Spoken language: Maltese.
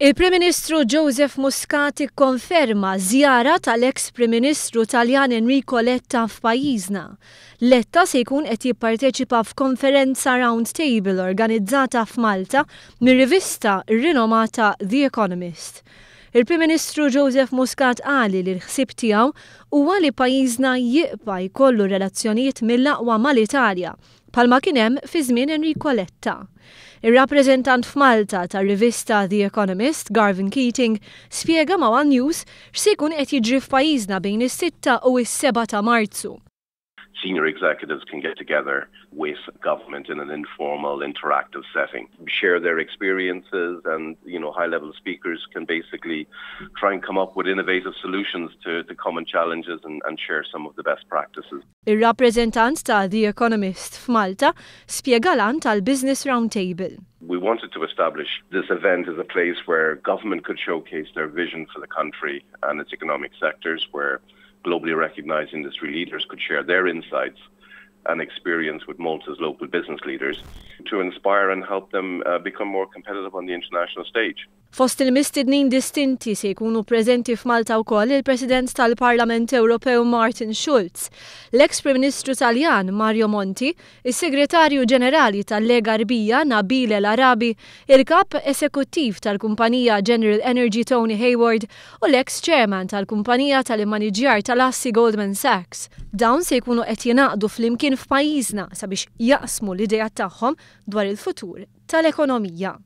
Il-Prim Ministru Joseph Muscat ikkonferma żjara tal-eks Prim Ministru Taljan Enrico Letta f'pajjiżna. Letta se jkun qed jipparteċipa f'konferenza round table organizzata f'Malta mir-rivista rinomata The Economist. Il-Prim Ministru Joseph Muscat qali li l-ħsieb tiegħu huwa li pajjiżna jibqa' jkollu relazzjonijiet mill-aqwa mal-Italja bħalma kien hemm fi żmien Enrico Letta. Ir-rappreżentant f'Malta tar-rivista The Economist, Garvin Keating, spjega ma' One News x'se jkun qed jiġri f'pajjiżna bejn is-6 u s-7 ta' Marzu. Senior executives can get together with government in an informal, interactive setting, share their experiences, and high-level speakers can basically try and come up with innovative solutions to common challenges and share some of the best practices. Ir-rappreżentant ta' The Economist f'Malta spjega lan tal-Business Roundtable. We wanted to establish this event as a place where government could showcase their vision for the country and its economic sectors, where globally recognized industry leaders could share their insights and experience with Malta's local business leaders to inspire and help them become more competitive on the international stage. Fost il-mistednin distinti se jkunu preżenti f'Malta wkoll il-President tal-Parlament Ewropew Martin Schulz, l-eks Prim Ministru Taljan Mario Monti, is-Segretarju Ġenerali tal-Lega Arbija Nabil El-Arabi, il-Kap Eżekuttiv tal-Kumpanija General Energy Tony Hayward u l-eks Chairman tal-Kumpanija tal-Immaniġjar tal-assi Goldman Sachs. Dawn se jkunu qed jingħaqdu flimkien f'pajjiżna sabiex jaqsmu l-idejat tagħhom dwar il-futur tal-ekonomija.